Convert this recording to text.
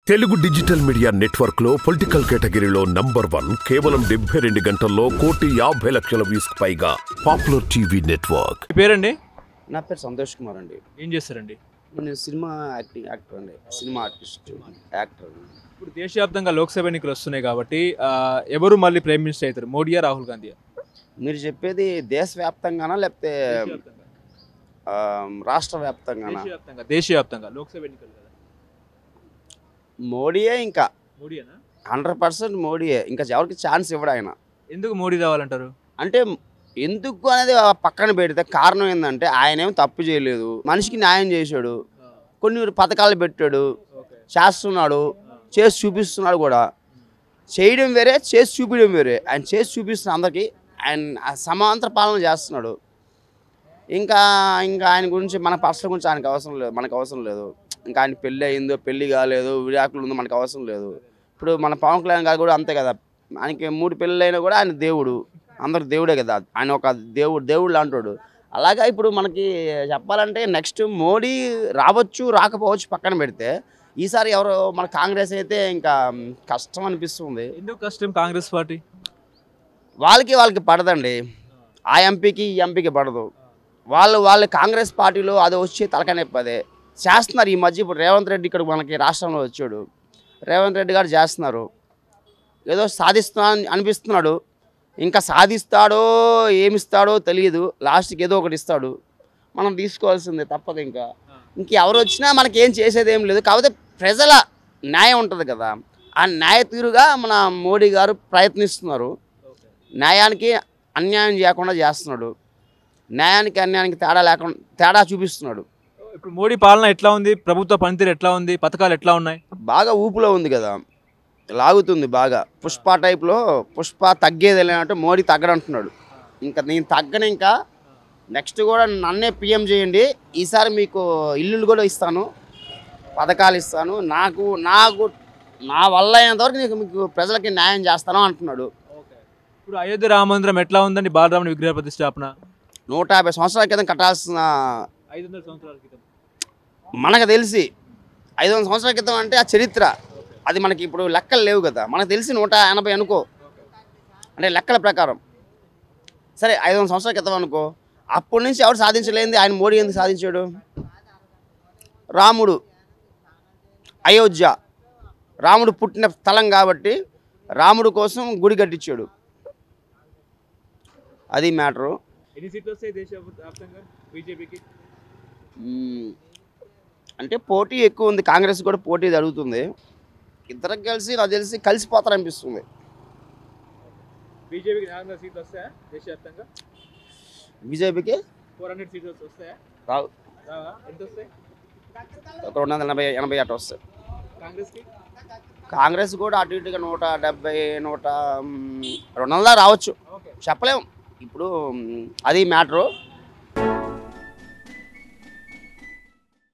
Telugu digital media network లో political కేటగిరీలో number 1 కేవలం 72 గంటల్లో 1,50,00,000 వ్యూస్ పైగా పాపులర్ టీవీ నెట్వర్క్. పేరండి? నా పేరు సంతోష్ కుమార్ అండి. ఏం చేస్తారండి? నేను సినిమా యాక్టర్ అండి, సినిమా ఆర్టిస్ట్ యాక్టర్. ఇప్పుడు దేశవ్యాప్తంగా లోక్సభ ఎన్నికలు వస్తున్నాయి కాబట్టి ఎవరు మళ్ళీ ప్రైమ్ మినిస్టర్ అవుతారు, మోడీయా రాహుల్ గాంధీయా? మీరు చెప్పేది దేశవ్యాప్తంగానా లేకపోతే రాష్ట్ర వ్యాప్తంగానా? దేశవ్యాప్తంగా లోక్సభ ఎన్నికలు కదా. మోడీయే, ఇంకా మోడీయేనా? 100% మోడీయే. ఇంకా ఎవరికి ఛాన్స్ ఇవ్వడు ఆయన. ఎందుకు మోడీ రావాలంటారు? అంటే ఎందుకు అనేది పక్కన పెడితే కారణం ఏంటంటే ఆయన ఏం తప్పు చేయలేదు, మనిషికి న్యాయం చేశాడు, కొన్ని పథకాలు పెట్టాడు, చేస్తున్నాడు, చేసి చూపిస్తున్నాడు కూడా. చేయడం వేరే, చేసి చూపించడం వేరే. ఆయన చేసి చూపిస్తున్న అందరికీ ఆయన సమాంతర పాలన చేస్తున్నాడు. ఇంకా ఆయన గురించి మన పర్సనల్ గురించి ఆయనకు అవసరం లేదు, మనకు అవసరం లేదు. ఇంకా ఆయన పెళ్ళి అయిందో పెళ్ళి కాలేదు, విడాకులు ఉందో మనకు అవసరం లేదు. ఇప్పుడు మన పవన్ కళ్యాణ్ గారు కూడా అంతే కదా, ఆయనకి 3 పెళ్ళైనా కూడా ఆయన దేవుడు, అందరు దేవుడే కదా, ఆయన ఒక దేవుడు లాంటాడు. అలాగా ఇప్పుడు మనకి చెప్పాలంటే నెక్స్ట్ మోడీ రావచ్చు రాకపోవచ్చు పక్కన పెడితే, ఈసారి ఎవరు మన కాంగ్రెస్ అయితే ఇంకా కష్టం అనిపిస్తుంది. ఎందుకు కష్టం? కాంగ్రెస్ పార్టీ వాళ్ళకి పడదండి. ఆ ఎంపీకి ఈ ఎంపీకి పడదు. వాళ్ళు కాంగ్రెస్ పార్టీలో అది వచ్చి తలకనెప్పదే చేస్తున్నారు. ఈ మధ్య ఇప్పుడు రేవంత్ రెడ్డి ఇక్కడ మనకి రాష్ట్రంలో వచ్చాడు, రేవంత్ రెడ్డి గారు చేస్తున్నారు, ఏదో సాధిస్తున్నా అనిపిస్తున్నాడు. ఇంకా సాధిస్తాడో ఏమిస్తాడో తెలియదు, లాస్ట్కి ఏదో ఒకటి ఇస్తాడు, మనం తీసుకోవాల్సిందే, తప్పదు. ఇంక ఎవరు వచ్చినా మనకేం చేసేది ఏం లేదు. కాకపోతే ప్రజల న్యాయం ఉంటుంది కదా, ఆ న్యాయ తీరుగా మన మోడీ గారు ప్రయత్నిస్తున్నారు. న్యాయానికి అన్యాయం చేయకుండా చేస్తున్నాడు, న్యాయానికి అన్యాయానికి తేడా చూపిస్తున్నాడు. ఇప్పుడు మోడీ పాలన ఎట్లా ఉంది? ప్రభుత్వ పనితీరు ఎట్లా ఉంది? పథకాలు ఎట్లా ఉన్నాయి? బాగా ఊపులో ఉంది కదా, లాగుతుంది బాగా. పుష్ప టైప్లో, పుష్ప తగ్గేది వెళ్ళినట్టు మోడీ తగ్గడంటున్నాడు. ఇంకా నేను తగ్గను, ఇంకా నెక్స్ట్ కూడా నన్నే పిఎం చేయండి, ఈసారి మీకు ఇల్లులు కూడా ఇస్తాను, పథకాలు ఇస్తాను, నాకు నా వల్ల అయినంతవరకు మీకు ప్రజలకి న్యాయం చేస్తాను అంటున్నాడు. ఇప్పుడు అయోధ్య రామ మందిరం ఎట్లా ఉందండి? బాలరాముని విగ్రహ ప్రతిష్టాపన 150 సంవత్సరాల క్రితం కట్టాల్సిన, 500 సంవత్సరాల క్రితం మనకు తెలిసి 500 సంవత్సరాల క్రితం అంటే ఆ చరిత్ర అది మనకి ఇప్పుడు లెక్కలు లేవు కదా. మనకు తెలిసి 180 అనుకో, అంటే లెక్కల ప్రకారం. సరే 500 సంవత్సరాల క్రితం అనుకో, అప్పటి నుంచి ఎవరు సాధించలేంది ఆయన మోడీ ఎందుకు సాధించాడు? రాముడు అయోధ్య, రాముడు పుట్టిన స్థలం కాబట్టి రాముడు కోసం గుడి కట్టించాడు, అది మ్యాటరు. ఎన్ని సీట్లు వస్తాయి దేశవ్యాప్తంగా బీజేపీకి? అంటే పోటీ ఎక్కువ ఉంది, కాంగ్రెస్ కూడా పోటీ జరుగుతుంది. ఇద్దరికి కలిసి నాకు తెలిసి కలిసిపోతారనిపిస్తుంది. బీజేపీకి 400 సీట్లు వస్తాయా దేశవ్యాప్తంగా? బీజేపీకి 400 సీట్లు వస్తాయా? రావు, ఎంత వస్తాయి? ఒక 280 అటు వస్తాయి. కాంగ్రెస్కి? కాంగ్రెస్ కూడా అటు ఇటుగా 170, 200 రావచ్చు, చెప్పలేము ఇప్పుడు, అది మ్యాటరు.